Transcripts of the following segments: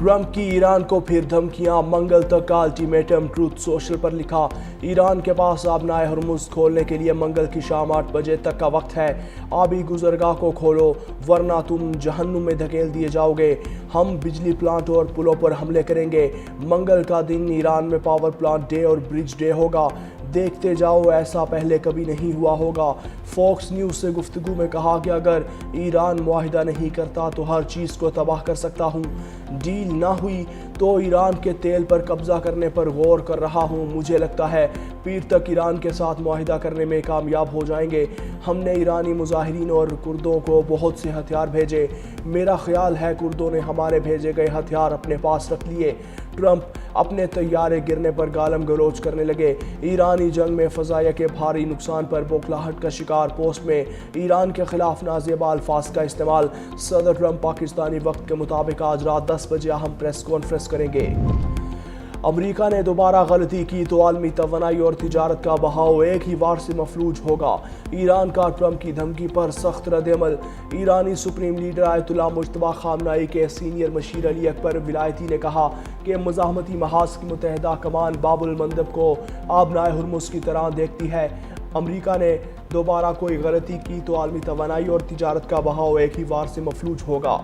Trump की Iran को फिर धमकियां, मंगल तक का अल्टीमेटम। ट्रूथ सोशल पर लिखा, ईरान के पास आबनाए हरमुज़ खोलने के लिए मंगल की शाम 8 बजे तक का वक्त है। आबी गुजरगाह को खोलो वरना तुम जहन्नुम में धकेल दिए जाओगे। हम बिजली प्लांट और पुलों पर हमले करेंगे। मंगल का दिन ईरान में पावर प्लांट डे और ब्रिज डे होगा। देखते जाओ, ऐसा पहले कभी नहीं हुआ होगा। फॉक्स न्यूज़ से गुफ्तगू में कहा कि अगर ईरान मुआहिदा नहीं करता तो हर चीज़ को तबाह कर सकता हूँ। डील ना हुई तो ईरान के तेल पर कब्जा करने पर गौर कर रहा हूँ। मुझे लगता है पीर तक ईरान के साथ मुआहिदा करने में कामयाब हो जाएंगे। हमने ईरानी मुजाहिरीन और कुर्दों को बहुत से हथियार भेजे। मेरा ख्याल है कुर्दों ने हमारे भेजे गए हथियार अपने पास रख लिए। ट्रंप अपने तैयारे गिरने पर गालम गलोच करने लगे। ईरानी जंग में फ़ज़ाइया के भारी नुकसान पर बौखलाहट का शिकार। पोस्ट में ईरान के खिलाफ नाज़ेबा अल्फाज का इस्तेमाल। सदर ट्रंप पाकिस्तानी वक्त के मुताबिक आज रात 10 बजे अहम प्रेस कॉन्फ्रेंस करेंगे। अमरीका ने दोबारा गलती की तो आलमी तवानाई और तिजारत का बहाव एक ही वार से मफलूज होगा। ईरान का ट्रंप की धमकी पर सख्त रद्द-ए-अमल। ईरानी supreme leader Ayatollah Mojtaba Khamenei के सीनियर मशीर अली अकबर विलायती ने कहा कि मज़ाहमती महाज की मुत्तहिदा कमान बाबुल मंदब को आबनाए हुर्मुज़ की तरह देखती है। अमरीका ने दोबारा कोई गलती की तो आलमी तवानाई और तिजारत का बहाव एक ही वार से मफलूज होगा।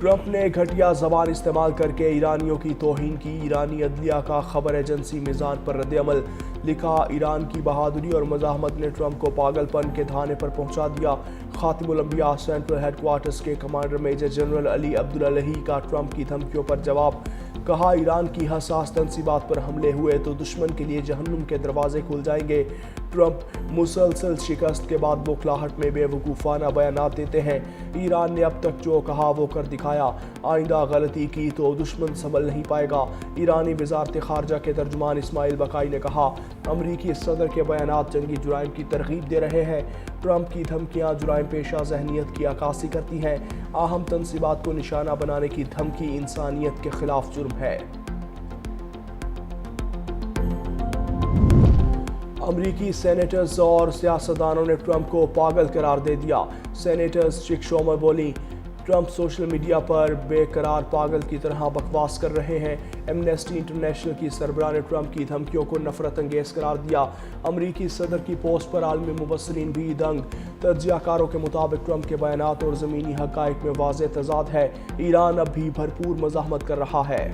ट्रंप ने घटिया ज़बान इस्तेमाल करके ईरानियों की तौहीन की। ईरानी अदलिया का खबर एजेंसी मिज़ान पर रद्द-ए-अमल। लिखा, ईरान की बहादुरी और मज़ाहमत ने ट्रंप को पागलपन के धाने पर पहुंचा दिया। खातिमुल अंबिया सेंट्रल हेडक्वार्टर्स के commander major general Ali Abdollahi का ट्रंप की धमकियों पर जवाब। कहा, ईरान की हसास तंसीबात पर हमले हुए तो दुश्मन के लिए जहन्नुम के दरवाजे खुल जाएंगे। ट्रंप मुसलसल शिकस्त के बाद बौखलाहट में बेवकूफ़ाना बयानात देते हैं। ईरान ने अब तक जो कहा वो कर दिखाया। आइंदा गलती की तो दुश्मन संभल नहीं पाएगा। ईरानी वज़ारत ख़ारजा के तर्जुमान इस्माइल बकाई ने कहा, अमरीकी सदर के बयानात जंगी जुराइम की तरगीब दे रहे हैं। ट्रंप की धमकियाँ जुराइम पेशा ज़हनीत की अक्कासी करती हैं। अहम तंसीबात को निशाना बनाने की धमकी इंसानियत के खिलाफ जुर्म है। अमरीकी सेनेटर्स और सियासतदानों ने ट्रंप को पागल करार दे दिया। सेनेटर्स चिक शोमर बोली, ट्रंप सोशल मीडिया पर बेकरार पागल की तरह बकवास कर रहे हैं। एमनेस्टी इंटरनेशनल की सरबराह ने ट्रंप की धमकियों को नफरत अंगेज करार दिया। अमरीकी सदर की पोस्ट पर आलमी मुबस्सरीन भी दंग। तज्ज़ियाकारों के मुताबिक ट्रंप के बयानात और ज़मीनी हक़ाइक़ में वाज़ेह तज़ाद है। ईरान अब भी भरपूर मज़ाहमत कर रहा है।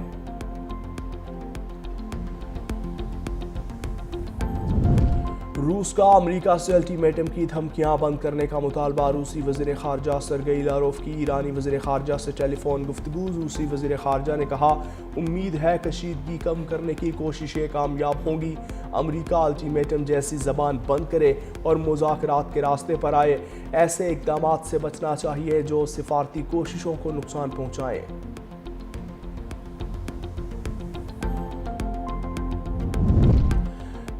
रूस का अमरीका से अल्टीमेटम की धमकियां बंद करने का मुतालबा। रूसी वज़ीर ख़ारजा सरगई लारोव की ईरानी वज़ीर ख़ारजा से टेलीफोन गुफ्तगू। रूसी वज़ीर ख़ारजा ने कहा, उम्मीद है कशीदगी कम करने की कोशिशें कामयाब होंगी। अमरीका अल्टीमेटम जैसी ज़बान बंद करे और मुज़ाकरात के रास्ते पर आए। ऐसे इक़दामात से बचना चाहिए जो सिफारती कोशिशों को नुकसान पहुँचाएँ।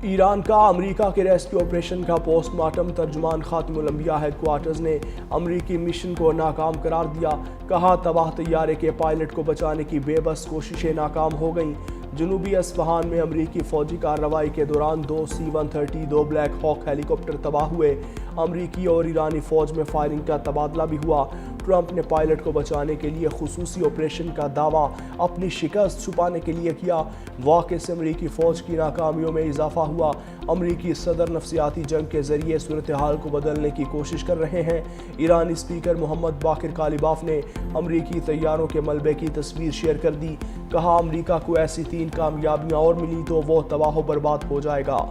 ईरान का अमरीका के रेस्क्यू ऑपरेशन का पोस्टमार्टम। तर्जुमान खातिमुल अंबिया हेडक्वार्टर्स ने अमरीकी मिशन को नाकाम करार दिया। कहा, तबाह तैयारे के पायलट को बचाने की बेबस कोशिशें नाकाम हो गईं। जनूबी अस्फहान में अमरीकी फौजी कार्रवाई के दौरान 2 C-130 2 ब्लैक हॉक हेलीकॉप्टर तबाह हुए। अमरीकी और ईरानी फौज में फायरिंग का तबादला भी हुआ। ट्रंप ने पायलट को बचाने के लिए खुसूसी ऑपरेशन का दावा अपनी शिकस्त छुपाने के लिए किया। वाक़े से अमरीकी फ़ौज की नाकामियों में इजाफा हुआ। अमरीकी सदर नफसियाती जंग के ज़रिए सूरत हाल को बदलने की कोशिश कर रहे हैं। ईरानी स्पीकर मोहम्मद बाकिर कालिबाफ ने अमरीकी तैयारों के मलबे की तस्वीर शेयर कर दी। कहा, अमरीका को ऐसी 3 कामयाबियाँ और मिली तो वो तबाह बर्बाद हो जाएगा।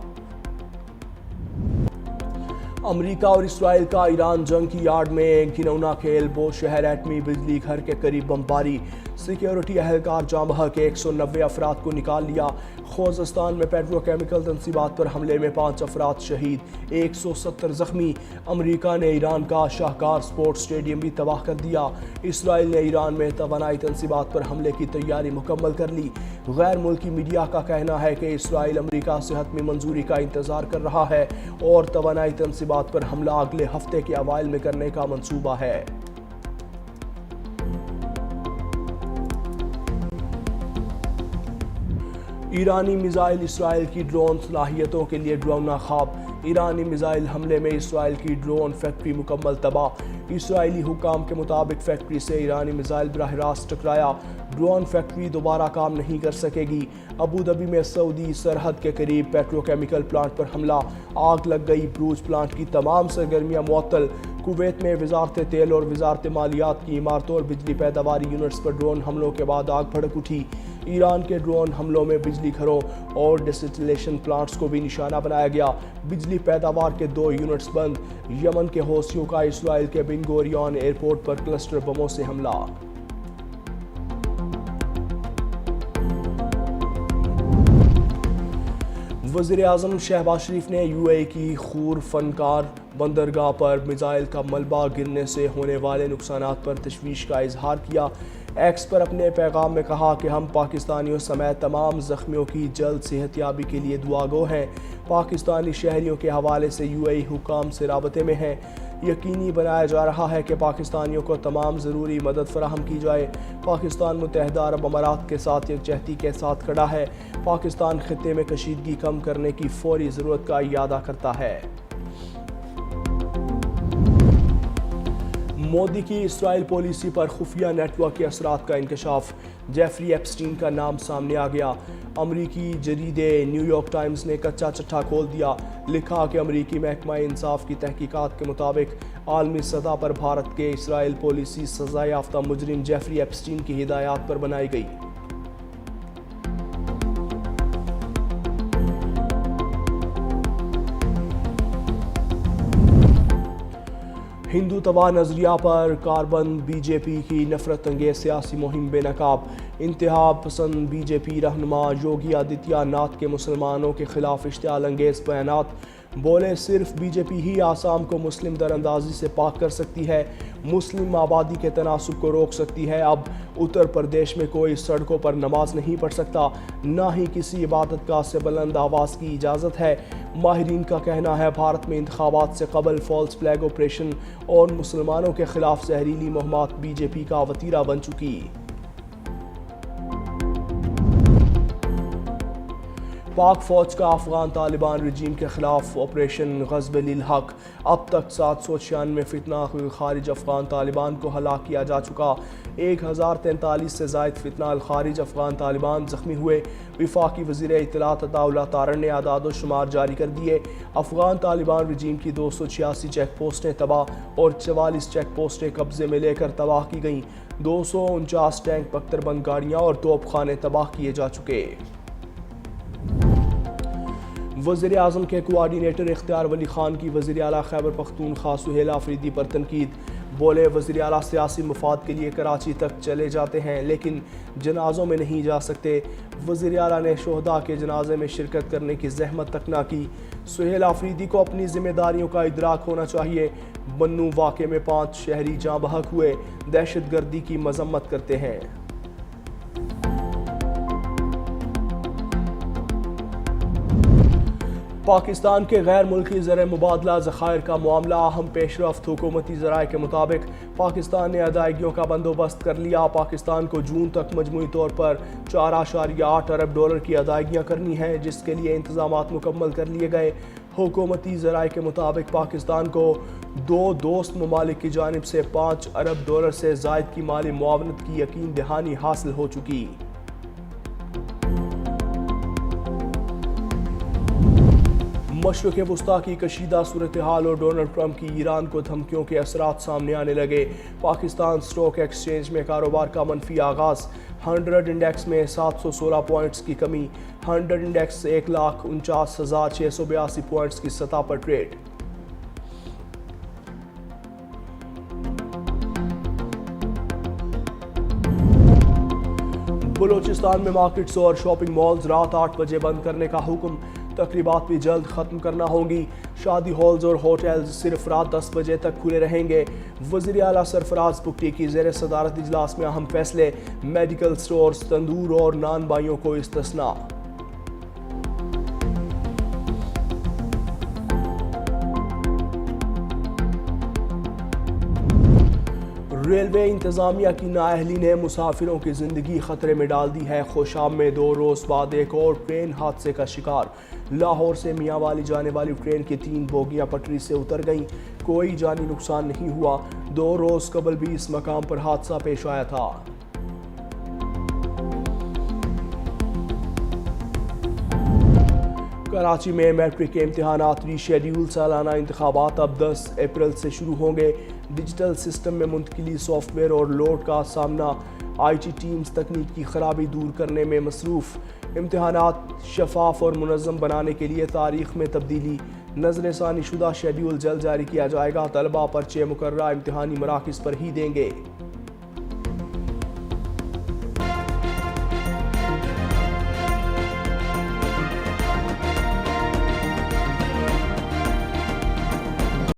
अमरीका और इसराइल का ईरान जंग की यार्ड में एक घिनौना खेल। बोशहर एटमी बिजली घर के करीब बमबारी। सिक्योरिटी अहलकार जाँ बहक 190 अफराद को निकाल लिया। खोज़स्तान में पेट्रोकेमिकल तंसीबात पर हमले में 5 अफराद शहीद, 170 जख्मी। अमरीका ने ईरान का शाहकार स्पोर्ट्स स्टेडियम भी तबाह कर दिया। इसराइल ने ईरान में तवानाई तंसीबात पर हमले की तैयारी मुकम्मल कर ली। गैर मुल्की मीडिया का कहना है कि इसराइल अमरीका से हतमी मंजूरी का इंतज़ार कर रहा है और तवानाई तंसीबात पर हमला अगले हफ्ते के अवाइल में करने का मंसूबा है। ایرانی میزائل اسرائیل کی ڈرون صلاحیتوں کے لیے ڈراؤنا خواب۔ ایرانی میزائل حملے میں اسرائیل کی ڈرون فیکٹری مکمل تباہ۔ اسرائیلی حکام کے مطابق فیکٹری سے ایرانی میزائل براہ راست ٹکرایا۔ ڈرون فیکٹری دوبارہ کام نہیں کر سکے گی۔ ابوظہبی میں سعودی سرحد کے قریب پیٹروکیمیکل پلانٹ پر حملہ، آگ لگ گئی۔ بروچ پلانٹ کی تمام سرگرمیاں معطل۔ کویت میں وزارت تیل اور وزارت مالیات کی عمارتوں اور بجلی پیداواری یونٹس پر ڈرون حملوں کے بعد آگ بھڑک اٹھی۔ ایران کے ڈرون حملوں میں بجلی گھروں اور ڈسٹیلیشن پلانٹس کو بھی نشانہ بنایا گیا۔ بجلی پیداوار کے 2 یونٹس بند۔ یمن کے حوثیوں کا اسرائیل کے بن گوریون ایئرپورٹ پر کلسٹر بموں سے حملہ۔ وزیر اعظم شہباز شریف نے یو اے ای کی خور فنکار بندرگاہ پر میزائل کا ملبہ گرنے سے ہونے والے نقصانات پر تشویش کا اظہار کیا۔ ایکس پر اپنے پیغام میں کہا کہ ہم پاکستانیوں سمیت تمام زخمیوں کی جلد صحت یابی کے لیے دعا گو ہیں۔ پاکستانی شہریوں کے حوالے سے یو اے ای حکام سے رابطے میں ہیں۔ یقینی بنایا جا رہا ہے کہ پاکستانیوں کو تمام ضروری مدد فراہم کی جائے۔ پاکستان متحدہ عرب امارات کے ساتھ یکجہتی کے ساتھ کھڑا ہے۔ پاکستان خطے میں کشیدگی کم کرنے کی فوری ضرورت کا اعادہ کرتا ہے۔ مودی کی اسرائیل پالیسی پر خفیہ نیٹ ورک کے اثرات کا انکشاف۔ جیفری ایپسٹین کا نام سامنے آ گیا۔ امریکی جریدے نیو یارک ٹائمز نے کچا چٹھا کھول دیا۔ لکھا کہ امریکی محکمہ انصاف کی تحقیقات کے مطابق عالمی سطح پر بھارت کے اسرائیل پالیسی سزا یافتہ مجرم جیفری ایپسٹین کی ہدایات پر بنائی گئی۔ ہندو تباہ نظریہ پر کاربن بی جے پی کی نفرت انگیز سیاسی مہم بے نقاب۔ انتہا پسند بی جے پی رہنما یوگی آدتیہ ناتھ کے مسلمانوں کے خلاف اشتعال انگیز بیانات۔ بولے صرف بی جے پی ہی آسام کو مسلم در اندازی سے پاک کر سکتی ہے، مسلم آبادی کے تناسب کو روک سکتی ہے۔ اب اتر پردیش میں کوئی سڑکوں پر نماز نہیں پڑھ سکتا، نہ ہی کسی عبادت گاہ سے بلند آواز کی اجازت ہے۔ ماہرین کا کہنا ہے بھارت میں انتخابات سے قبل فالس فلیگ آپریشن اور مسلمانوں کے خلاف زہریلی مہمات بی جے پی کا وتیرہ بن چکی۔ پاک فوج کا افغان طالبان رجیم کے خلاف آپریشن غزب للحق۔ اب تک 796 فتنہ الخارج افغان طالبان کو ہلاک کیا جا چکا۔ 1043 سے زائد فتنہ الخارج افغان طالبان زخمی ہوئے۔ وفاقی وزیر اطلاعات عطا اللہ تارڑ نے اعداد و شمار جاری کر دیے۔ افغان طالبان رجیم کی 286 چیک پوسٹیں تباہ اور 44 چیک پوسٹیں قبضے میں لے کر تباہ کی گئیں۔ 249 ٹینک بختربند گاڑیاں اور توپ خانے تباہ کیے جا چکے۔ وزیر اعظم کے کوآرڈینیٹر اختیار ولی خان کی وزیر اعلیٰ خیبر پختونخوا سہیل آفریدی پر تنقید۔ بولے وزیر اعلیٰ سیاسی مفاد کے لیے کراچی تک چلے جاتے ہیں لیکن جنازوں میں نہیں جا سکتے۔ وزیر اعلیٰ نے شہداء کے جنازے میں شرکت کرنے کی زحمت تک نہ کی۔ سہیل آفریدی کو اپنی ذمہ داریوں کا ادراک ہونا چاہیے۔ بنوں واقعے میں 5 شہری جاں بحق ہوئے، دہشت گردی کی مذمت کرتے ہیں۔ پاکستان کے غیر ملکی زر مبادلہ ذخائر کا معاملہ اہم پیش رفت۔ حکومتی ذرائع کے مطابق پاکستان نے ادائیگیوں کا بندوبست کر لیا۔ پاکستان کو جون تک مجموعی طور پر 4.8 ارب ڈالر کی ادائیگیاں کرنی ہیں، جس کے لیے انتظامات مکمل کر لیے گئے۔ حکومتی ذرائع کے مطابق پاکستان کو 2 دوست ممالک کی جانب سے 5 ارب ڈالر سے زائد کی مالی معاونت کی یقین دہانی حاصل ہو چکی۔ مشرق وسطیٰ کی کشیدہ صورتحال اور ڈونلڈ ٹرمپ کی ایران کو دھمکیوں کے اثرات سامنے آنے لگے۔ پاکستان اسٹاک ایکسچینج میں کاروبار کا منفی آغاز۔ 100 انڈیکس میں 716 پوائنٹس کی کمی۔ 100 انڈیکس 1,49,682 پوائنٹس کی سطح پر ٹریڈ۔ بلوچستان میں مارکیٹس اور شاپنگ مالز رات 8 بجے بند کرنے کا حکم۔ تقریبات بھی جلد ختم کرنا ہوں گی۔ شادی ہالز اور ہوٹلز صرف رات 10 بجے تک کھلے رہیں گے۔ وزیر اعلیٰ سرفراز بگٹی کی زیر صدارت اجلاس میں اہم فیصلے۔ میڈیکل سٹورز، تندور اور نان بائیوں کو استثناء۔ ریلوے انتظامیہ کی نااہلی نے مسافروں کی زندگی خطرے میں ڈال دی ہے۔ خوشام میں 2 روز بعد ایک اور ٹرین حادثے کا شکار۔ لاہور سے میاں والی جانے والی ٹرین کی 3 بوگیاں پٹری سے اتر گئیں، کوئی جانی نقصان نہیں ہوا۔ 2 روز قبل بھی اس مقام پر حادثہ پیش آیا تھا۔ کراچی میں میٹرک کے امتحانات ری شیڈیول۔ سالانہ انتخابات اب 10 اپریل سے شروع ہوں گے۔ ڈیجیٹل سسٹم میں منتقلی، سافٹ ویئر اور لوڈ کا سامنا۔ آئی ٹی ٹیمز تکنیک کی خرابی دور کرنے میں مصروف۔ امتحانات شفاف اور منظم بنانے کے لیے تاریخ میں تبدیلی۔ نظر ثانی شدہ شیڈیول جلد جاری کیا جائے گا۔ طلبہ پرچے مقررہ امتحانی مراکز پر ہی دیں گے۔